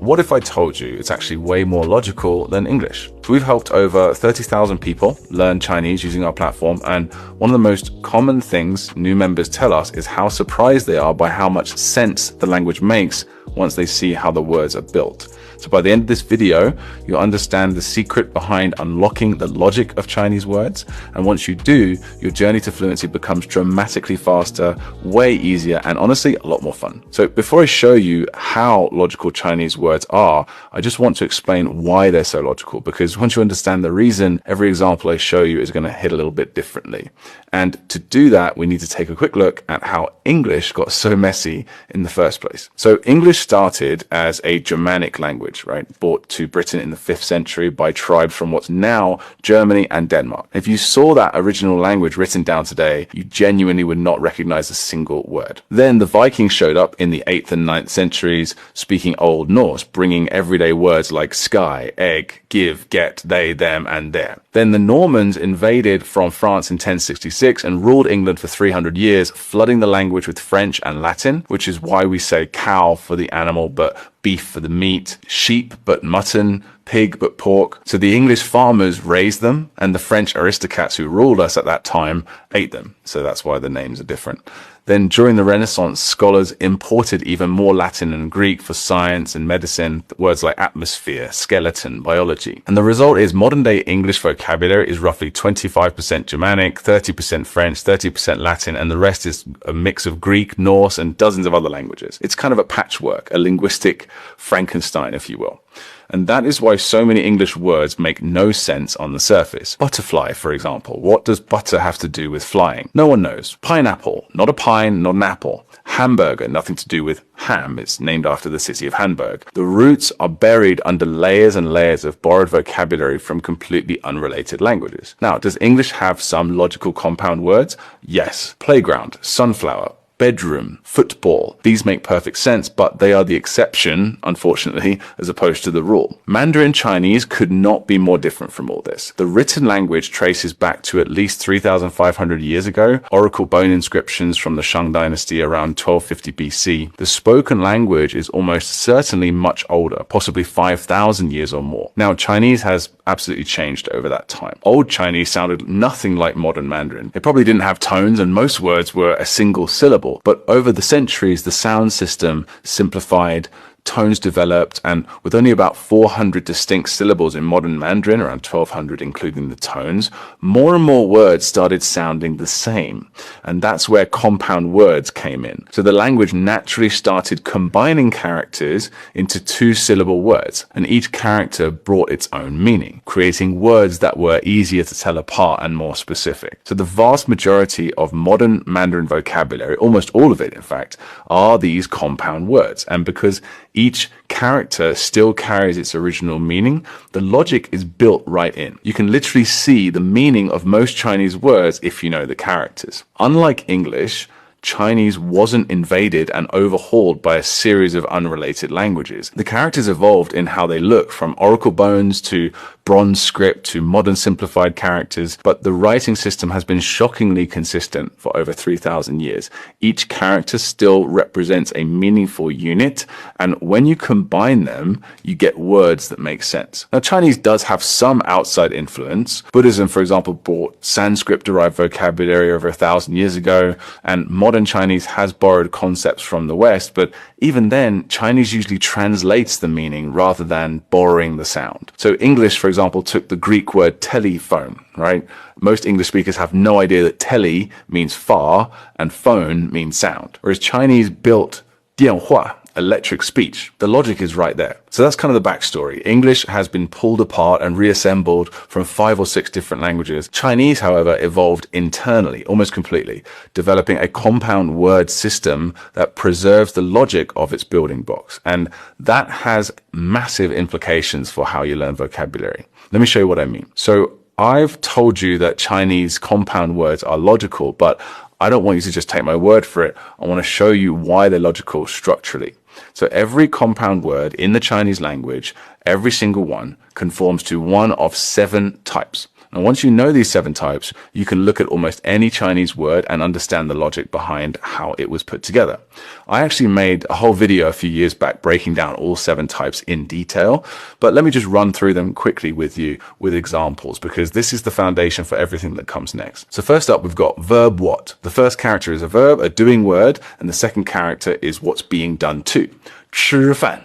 what if I told you it's actually way more logical than English? So we've helped over 30,000 people learn Chinese using our platform, and one of the most common things new members tell us is how surprised they are by how much sense the language makes once they see how the words are built. So by the end of this video, you'll understand the secret behind unlocking the logic of Chinese words. And once you do, your journey to fluency becomes dramatically faster, way easier, and honestly, a lot more fun. So before I show you how logical Chinese words are, I just want to explain why they're so logical, because once you understand the reason, every example I show you is going to hit a little bit differently. And to do that, we need to take a quick look at how English got so messy in the first place. So English started as a Germanic language, right? Brought to Britain in the 5th century by tribes from what's now Germany and Denmark. If you saw that original language written down today, you genuinely would not recognize a single word. Then the Vikings showed up in the 8th and 9th centuries, speaking Old Norse, bringing everyday words like sky, egg, give, get, they, them, and their. Then the Normans invaded from France in 1066 and ruled England for 300 years, flooding the language with French and Latin, which is why we say cow for the animal, but beef for the meat, sheep but mutton, pig but pork. So the English farmers raised them, and the French aristocrats who ruled us at that time ate them. So that's why the names are different. Then during the Renaissance, scholars imported even more Latin and Greek for science and medicine, words like atmosphere, skeleton, biology. And the result is modern day English vocabulary is roughly 25% Germanic, 30% French, 30% Latin, and the rest is a mix of Greek, Norse, and dozens of other languages. It's kind of a patchwork, a linguistic Frankenstein, if you will. And that is why so many English words make no sense on the surface. Butterfly, for example. What does butter have to do with flying? No one knows. Pineapple, not a pine, not an apple. Hamburger, nothing to do with ham. It's named after the city of Hamburg. The roots are buried under layers and layers of borrowed vocabulary from completely unrelated languages. Now, does English have some logical compound words? Yes. Playground, sunflower, bedroom, football. These make perfect sense, but they are the exception, unfortunately, as opposed to the rule. Mandarin Chinese could not be more different from all this. The written language traces back to at least 3,500 years ago, oracle bone inscriptions from the Shang dynasty around 1250 BC. The spoken language is almost certainly much older, possibly 5,000 years or more. Now, Chinese has absolutely changed over that time. Old Chinese sounded nothing like modern Mandarin. It probably didn't have tones, and most words were a single syllable. But over the centuries, the sound system simplified, tones developed, and with only about 400 distinct syllables in modern Mandarin, around 1200 including the tones, more and more words started sounding the same. And that's where compound words came in. So the language naturally started combining characters into 2-syllable words, and each character brought its own meaning, creating words that were easier to tell apart and more specific. So the vast majority of modern Mandarin vocabulary, almost all of it in fact, are these compound words. And because each character still carries its original meaning, the logic is built right in. You can literally see the meaning of most Chinese words if you know the characters. Unlike English, Chinese wasn't invaded and overhauled by a series of unrelated languages. The characters evolved in how they look, from oracle bones to bronze script to modern simplified characters, but the writing system has been shockingly consistent for over 3,000 years. Each character still represents a meaningful unit, and when you combine them, you get words that make sense. Now, Chinese does have some outside influence. Buddhism, for example, brought Sanskrit-derived vocabulary over 1,000 years ago, and modern Chinese has borrowed concepts from the West, but even then, Chinese usually translates the meaning rather than borrowing the sound. So English, for example, took the Greek word telephone, right? Most English speakers have no idea that tele means far and phone means sound, whereas Chinese built 电话, electric speech. The logic is right there. So that's kind of the backstory. English has been pulled apart and reassembled from 5 or 6 different languages. Chinese, however, evolved internally, almost completely, developing a compound word system that preserves the logic of its building blocks. And that has massive implications for how you learn vocabulary. Let me show you what I mean. So I've told you that Chinese compound words are logical, but I don't want you to just take my word for it. I want to show you why they're logical structurally. So every compound word in the Chinese language, every single one, conforms to one of 7 types. Now, once you know these 7 types, you can look at almost any Chinese word and understand the logic behind how it was put together. I actually made a whole video a few years back breaking down all 7 types in detail, but let me just run through them quickly with you with examples, because this is the foundation for everything that comes next. So first up, we've got verb what. The first character is a verb, a doing word, and the second character is what's being done to. 吃饭,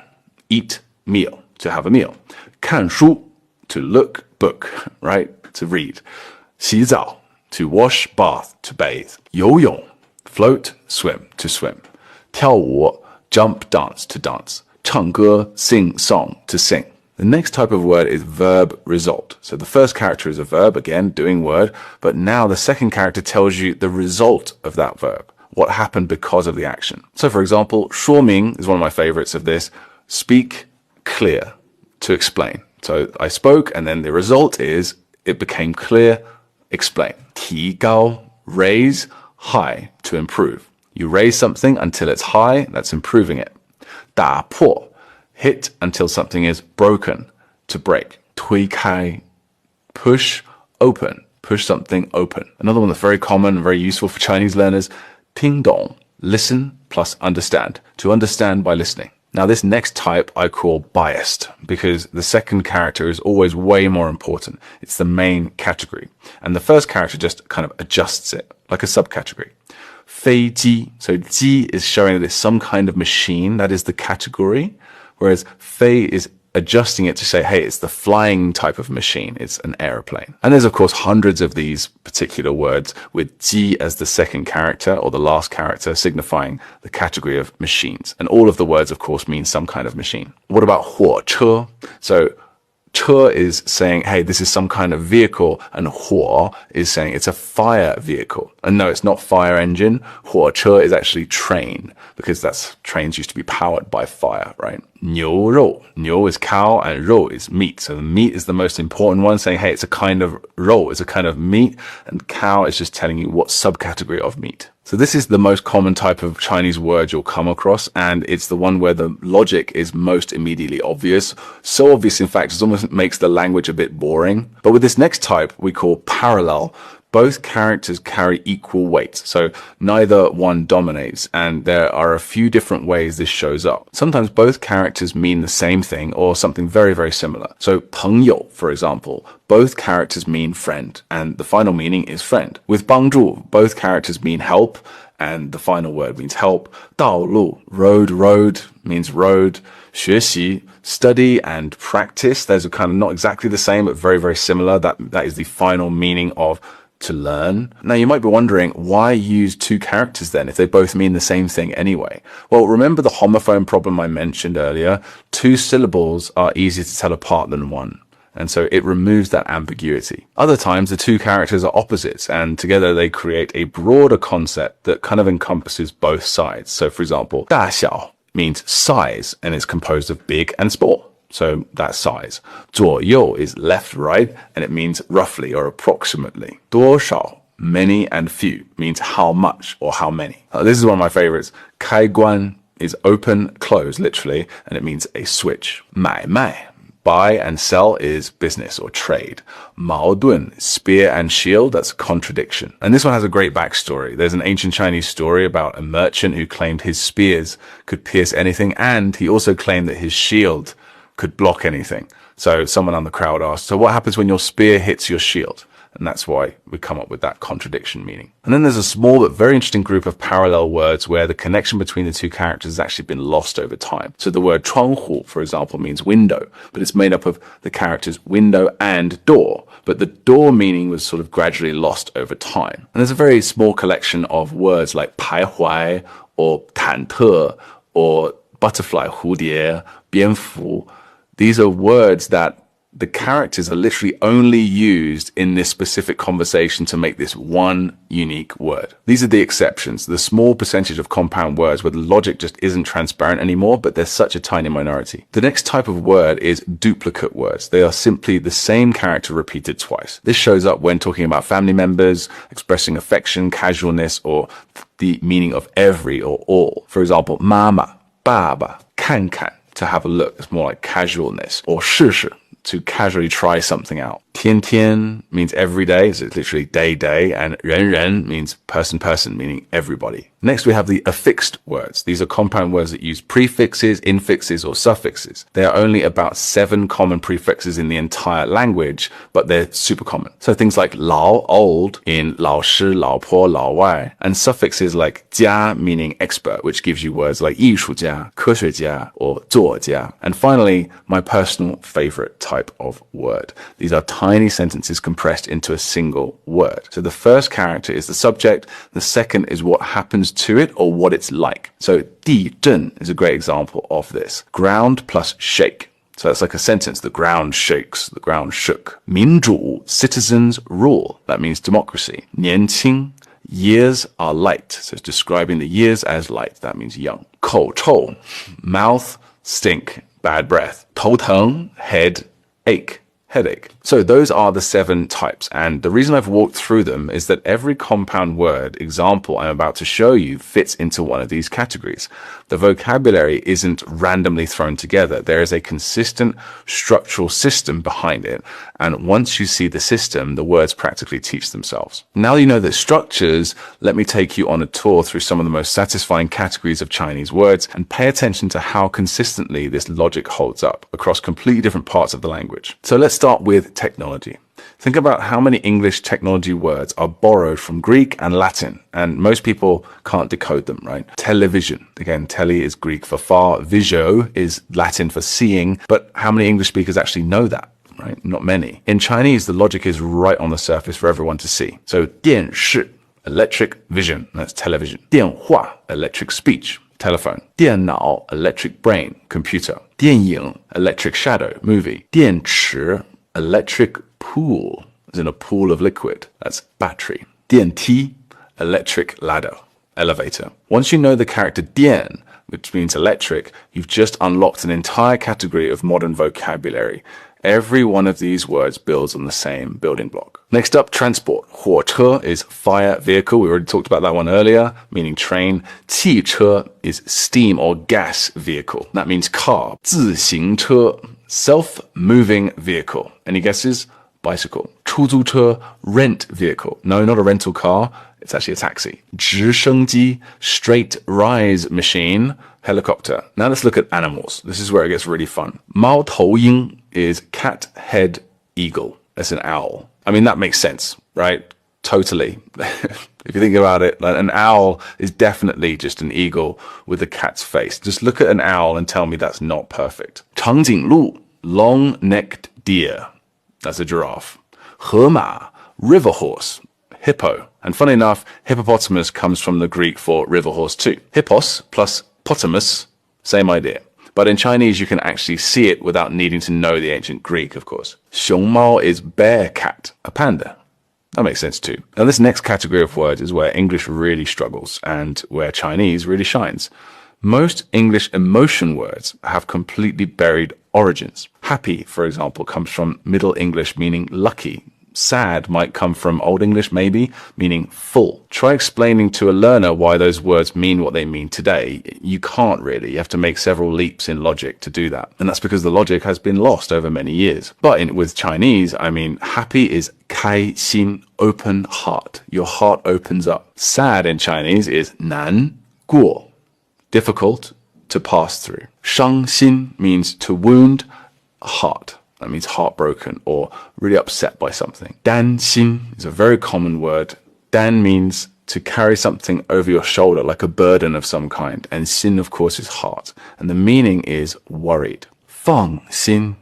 eat, meal, to have a meal. 看书, to look, book, right? To read. 洗澡, to wash, bath, to bathe. 游泳, float, swim, to swim. 跳舞, jump, dance, to dance. 唱歌, sing, song, to sing. The next type of word is verb result. So the first character is a verb, again, doing word, but now the second character tells you the result of that verb, what happened because of the action. So for example, 说明 is one of my favorites of this. Speak clear, to explain. So I spoke, and then the result is it became clear, explain. 提高, raise, high, to improve. You raise something until it's high, that's improving it. 打破, hit until something is broken, to break. 推开, push, open, push something open. Another one that's very common and very useful for Chinese learners, 听懂, listen plus understand, to understand by listening. Now this next type I call biased, because the second character is always way more important. It's the main category. And the first character just kind of adjusts it, like a subcategory. 飞机, so 机 is showing that it's some kind of machine, that is the category, whereas 飞 is adjusting it to say, hey, it's the flying type of machine, it's an aeroplane. And there's of course hundreds of these particular words with 机 as the second character or the last character signifying the category of machines. And all of the words of course mean some kind of machine. What about 火车? So 车 is saying, hey, this is some kind of vehicle, and 火 is saying it's a fire vehicle. And no, it's not fire engine. 火车 is actually train, because trains used to be powered by fire, right? 牛肉. 牛 is cow, and 肉 is meat. So the meat is the most important one, saying, hey, it's a kind of 肉, it's a kind of meat, and cow is just telling you what subcategory of meat. So this is the most common type of Chinese word you'll come across, and it's the one where the logic is most immediately obvious. So obvious, in fact, it almost makes the language a bit boring. But with this next type, we call parallel. Both characters carry equal weight, so neither one dominates, and there are a few different ways this shows up. Sometimes both characters mean the same thing or something very, very similar. So 朋友, for example, both characters mean friend, and the final meaning is friend. With 帮助, both characters mean help, and the final word means help. 道路, road means road. 学习, study and practice. Those are kind of not exactly the same, but very, very similar. That is the final meaning of to learn. Now you might be wondering, why use 2 characters then if they both mean the same thing anyway? Well, remember the homophone problem I mentioned earlier? 2 syllables are easier to tell apart than 1. And so it removes that ambiguity. Other times the 2 characters are opposites, and together they create a broader concept that kind of encompasses both sides. So for example, 大小 means size, and it's composed of big and small. So that's size. 左右 is left, right, and it means roughly or approximately. 多少, many and few, means how much or how many. This is one of my favorites. 开关 is open, close, literally, and it means a switch. 买卖, buy and sell is business or trade. 矛盾, spear and shield, that's contradiction. And this one has a great backstory. There's an ancient Chinese story about a merchant who claimed his spears could pierce anything, and he also claimed that his shield could block anything. So someone on the crowd asked, so what happens when your spear hits your shield? And that's why we come up with that contradiction meaning. And then there's a small but very interesting group of parallel words where the connection between the 2 characters has actually been lost over time. So the word 窗户, for example, means window, but it's made up of the characters window and door. But the door meaning was sort of gradually lost over time. And there's a very small collection of words like 徘徊 or 忐忑 or butterfly, 蝴蝶, 蝙蝠. These are words that the characters are literally only used in this specific conversation to make this one unique word. These are the exceptions, the small percentage of compound words where the logic just isn't transparent anymore, but they're such a tiny minority. The next type of word is duplicate words. They are simply the same character repeated twice. This shows up when talking about family members, expressing affection, casualness, or the meaning of every or all. For example, 妈妈, 爸爸, 看看, to have a look. It's more like casualness. Or 试试, to casually try something out. 天天 means every day, so it's literally day, and 人人 means person, meaning everybody. Next, we have the affixed words. These are compound words that use prefixes, infixes, or suffixes. There are only about 7 common prefixes in the entire language, but they're super common. So things like 老, old, in 老师, 老婆, 老外, and suffixes like 家, meaning expert, which gives you words like 艺术家, 科学家, or 作家. And finally, my personal favorite type of word. These are tiny sentences compressed into a single word. So the first character is the subject, the second is what happens to it or what it's like. So 地震 is a great example of this. Ground plus shake. So that's like a sentence. The ground shakes. The ground shook. 民主, citizens rule. That means democracy. 年轻, years are light. So it's describing the years as light. That means young. 口臭, mouth, stink, bad breath. 头疼, head, ache. Headache. So those are the 7 types, and the reason I've walked through them is that every compound word example I'm about to show you fits into one of these categories. The vocabulary isn't randomly thrown together. There is a consistent structural system behind it, and once you see the system, the words practically teach themselves. Now you know the structures, let me take you on a tour through some of the most satisfying categories of Chinese words and pay attention to how consistently this logic holds up across completely different parts of the language. So let's start with technology. Think about how many English technology words are borrowed from Greek and Latin, and most people can't decode them, right? Television. Again, tele is Greek for far, visio is Latin for seeing, but how many English speakers actually know that? Right? Not many. In Chinese, the logic is right on the surface for everyone to see. So 电视, electric vision, that's television. 电话, electric speech, telephone. 电脑, electric brain, computer. 电影, electric shadow, movie. 电池, electric pool, as in a pool of liquid, that's battery. 电梯, electric ladder, elevator. Once you know the character 电, which means electric, you've just unlocked an entire category of modern vocabulary. Every one of these words builds on the same building block. Next up, transport. 火车 is fire vehicle. We already talked about that one earlier, meaning train. 汽车 is steam or gas vehicle. That means car. 自行车, self-moving vehicle. Any guesses? Bicycle. 出租车, rent vehicle. No, not a rental car. It's actually a taxi. 直升机, straight rise machine, helicopter. Now let's look at animals. This is where it gets really fun. 猫头鹰 is cat head eagle. That's an owl. I mean, that makes sense, right? Totally. If you think about it, an owl is definitely just an eagle with a cat's face. Just look at an owl and tell me that's not perfect. 长颈鹿, long-necked deer. That's a giraffe. 河马, river horse, hippo. And funny enough, hippopotamus comes from the Greek for river horse too. Hippos plus potamus, same idea. But in Chinese, you can actually see it without needing to know the ancient Greek, of course. 熊猫 is bear cat, a panda. That makes sense too. Now this next category of words is where English really struggles and where Chinese really shines. Most English emotion words have completely buried origins. Happy, for example, comes from Middle English meaning lucky. Sad might come from Old English maybe, meaning full. Try explaining to a learner why those words mean what they mean today. You can't really. You have to make several leaps in logic to do that. And that's because the logic has been lost over many years. But with Chinese, I mean, happy is 开心, open heart. Your heart opens up. Sad in Chinese is 难过, difficult to pass through. 伤心 means to wound a heart. That means heartbroken or really upset by something. 担心 is a very common word. 担 means to carry something over your shoulder, like a burden of some kind. And 心, of course, is heart. And the meaning is worried. 放心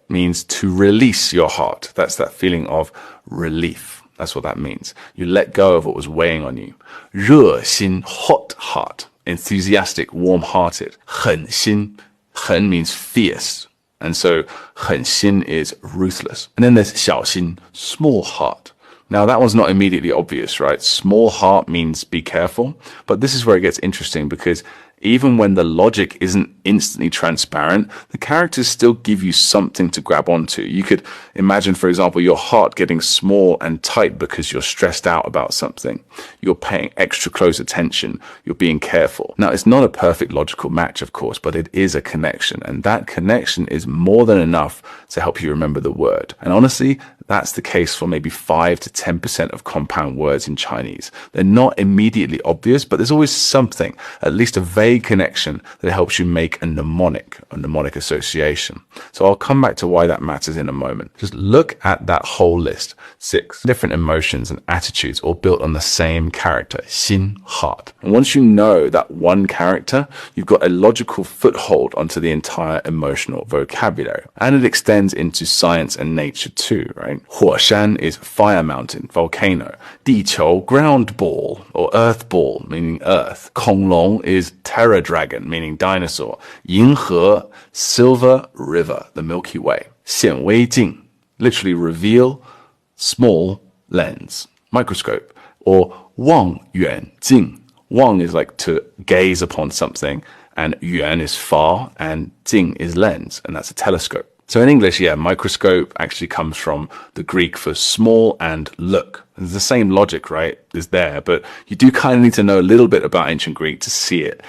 means to release your heart. That's that feeling of relief. That's what that means. You let go of what was weighing on you. 热心, hot heart. Enthusiastic, warm-hearted. 狠心, 狠 means fierce. And so 狠心 is ruthless. And then there's 小心, small heart. Now that one's not immediately obvious, right? Small heart means be careful. But this is where it gets interesting because Even when the logic isn't instantly transparent, the characters still give you something to grab onto. You could imagine, for example, your heart getting small and tight because you're stressed out about something. You're paying extra close attention. You're being careful. Now, it's not a perfect logical match, of course, but it is a connection. And that connection is more than enough to help you remember the word. And honestly, that's the case for maybe 5 to 10% of compound words in Chinese. They're not immediately obvious, but there's always something, at least a vague connection that helps you make a mnemonic association. So I'll come back to why that matters in a moment. Just look at that whole list. 6 different emotions and attitudes all built on the same character, 心, heart. And once you know that one character, you've got a logical foothold onto the entire emotional vocabulary. And it extends into science and nature too, right? 火山 is fire mountain, volcano. 地球, ground ball or earth ball, meaning earth. 恐龙 is terror dragon, meaning dinosaur. 银河, silver river, the Milky Way. 显微镜, literally reveal, small lens, microscope. Or 望远镜. Wang is like to gaze upon something, and yuan is far, and jing is lens, and that's a telescope. So in English, microscope actually comes from the Greek for small and look. It's the same logic, right, is there, but you do kind of need to know a little bit about ancient Greek to see it.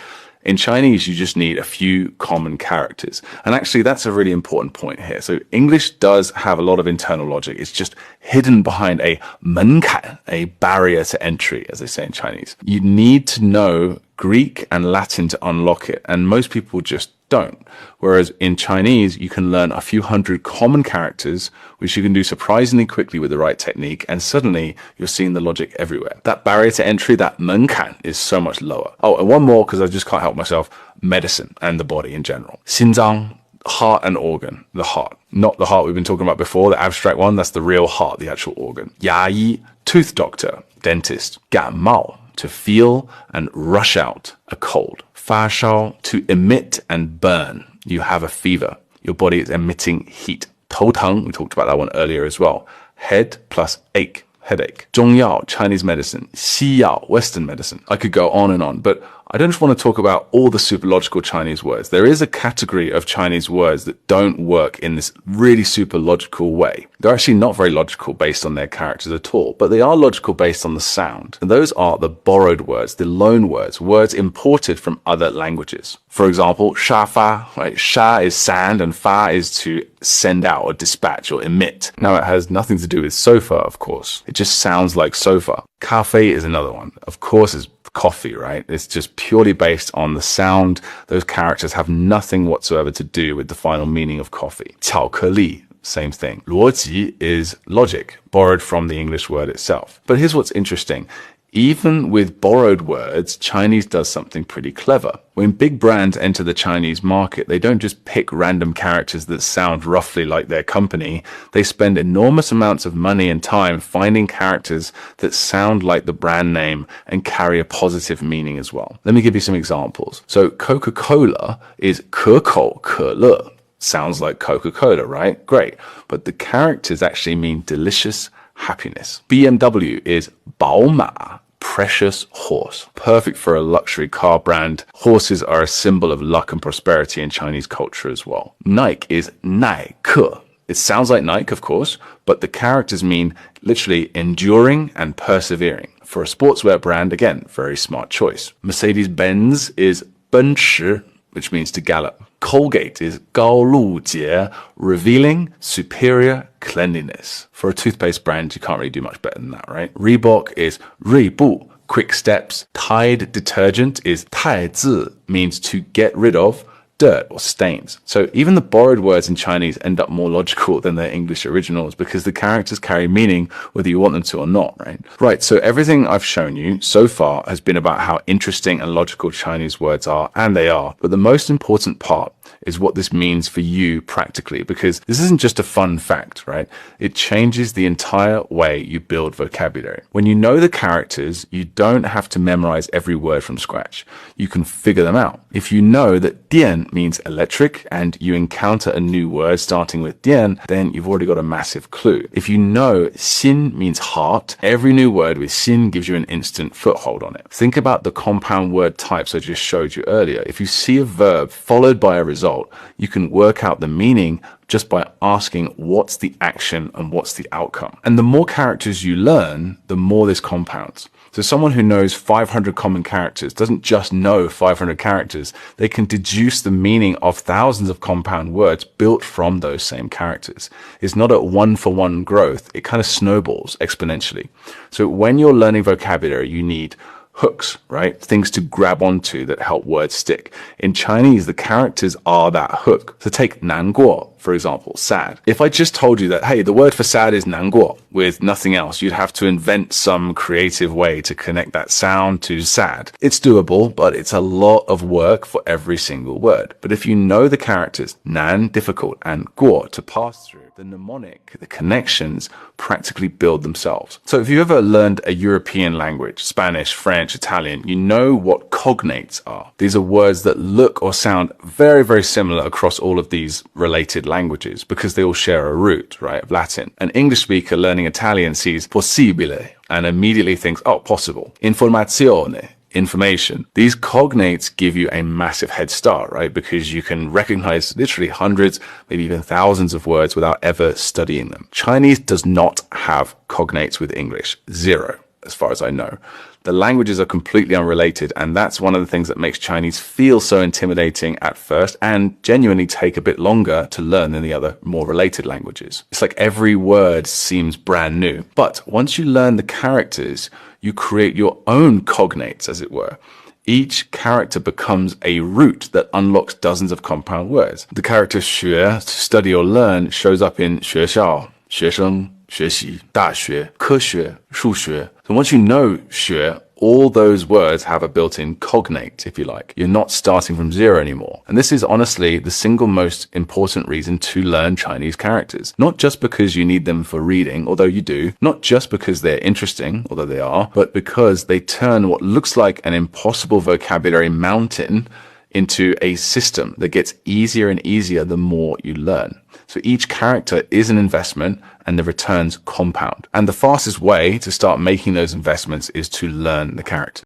In Chinese, you just need a few common characters. And actually, that's a really important point here. So English does have a lot of internal logic. It's just hidden behind a 门槛, a barrier to entry, as they say in Chinese. You need to know Greek and Latin to unlock it, and most people just don't. Whereas in Chinese, you can learn a few hundred common characters, which you can do surprisingly quickly with the right technique, and suddenly you're seeing the logic everywhere. That barrier to entry, that 门槛, is so much lower. Oh, and one more, because I just can't help myself, medicine and the body in general. 心脏, heart and organ, the heart. Not the heart we've been talking about before, the abstract one, that's the real heart, the actual organ. 牙医, tooth doctor, dentist. 感冒, to feel and rush out, a cold. 发烧, to emit and burn. You have a fever. Your body is emitting heat. 头疼, we talked about that one earlier as well. Head plus ache, headache. 中药, Chinese medicine. 西药, Western medicine. I could go on and on, but I don't just want to talk about all the superlogical Chinese words. There is a category of Chinese words that don't work in this really super logical way. They're actually not very logical based on their characters at all, but they are logical based on the sound. And those are the borrowed words, the loan words, words imported from other languages. For example, 沙发, right? 沙 is sand and fa is to send out or dispatch or emit. Now it has nothing to do with sofa, of course. It just sounds like sofa. 咖啡 is another one. Of course, it's coffee, right? It's just purely based on the sound. Those characters have nothing whatsoever to do with the final meaning of coffee. 巧克力, same thing. 逻辑 is logic, borrowed from the English word itself. But here's what's interesting. Even with borrowed words, Chinese does something pretty clever. When big brands enter the Chinese market, they don't just pick random characters that sound roughly like their company. They spend enormous amounts of money and time finding characters that sound like the brand name and carry a positive meaning as well. Let me give you some examples. So Coca-Cola is 可口可乐. Sounds like Coca-Cola, right? Great. But the characters actually mean delicious happiness. BMW is 宝马, precious horse. Perfect for a luxury car brand. Horses are a symbol of luck and prosperity in Chinese culture as well. Nike is 耐克. It sounds like Nike, of course, but the characters mean literally enduring and persevering. For a sportswear brand, again, very smart choice. Mercedes-Benz is 奔驰, which means to gallop. Colgate is 高露洁, revealing superior cleanliness. For a toothpaste brand, you can't really do much better than that, right? Reebok is 锐步, quick steps. Tide detergent is 太渍, means to get rid of dirt or stains. So even the borrowed words in Chinese end up more logical than their English originals because the characters carry meaning whether you want them to or not, right? Right, so everything I've shown you so far has been about how interesting and logical Chinese words are, and they are. But the most important part is what this means for you practically, because this isn't just a fun fact, right? It changes the entire way you build vocabulary. When you know the characters, you don't have to memorize every word from scratch. You can figure them out. If you know that 电 means electric and you encounter a new word starting with dian, then you've already got a massive clue. If you know xin means heart, every new word with xin gives you an instant foothold on it. Think about the compound word types I just showed you earlier. If you see a verb followed by a result, you can work out the meaning just by asking what's the action and what's the outcome. And the more characters you learn, the more this compounds. So someone who knows 500 common characters doesn't just know 500 characters. They can deduce the meaning of thousands of compound words built from those same characters. It's not a one-for-one growth. It kind of snowballs exponentially. So when you're learning vocabulary, you need hooks, right? Things to grab onto that help words stick. In Chinese, the characters are that hook. So take 难过, for example, sad. If I just told you that, hey, the word for sad is 难过, with nothing else, you'd have to invent some creative way to connect that sound to sad. It's doable, but it's a lot of work for every single word. But if you know the characters, 难, difficult, and 过, to pass through, the mnemonic, the connections practically build themselves. So if you ever learned a European language, Spanish, French, Italian, you know what cognates are. These are words that look or sound very, very similar across all of these related languages because they all share a root, right, of Latin. An English speaker learning Italian sees possibile and immediately thinks, oh, possible. Informazione, information. These cognates give you a massive head start, right? Because you can recognize literally hundreds, maybe even thousands of words without ever studying them. Chinese does not have cognates with English. Zero, as far as I know. The languages are completely unrelated, and that's one of the things that makes Chinese feel so intimidating at first and genuinely take a bit longer to learn than the other more related languages. It's like every word seems brand new. But once you learn the characters, you create your own cognates, as it were. Each character becomes a root that unlocks dozens of compound words. The character 学, to study or learn, shows up in 学校, 学生, 学习, 大学, 科学, 数学. So once you know 学, all those words have a built-in cognate, if you like. You're not starting from zero anymore. And this is honestly the single most important reason to learn Chinese characters. Not just because you need them for reading, although you do. Not just because they're interesting, although they are. But because they turn what looks like an impossible vocabulary mountain into a system that gets easier and easier the more you learn. So each character is an investment and the returns compound. And the fastest way to start making those investments is to learn the character.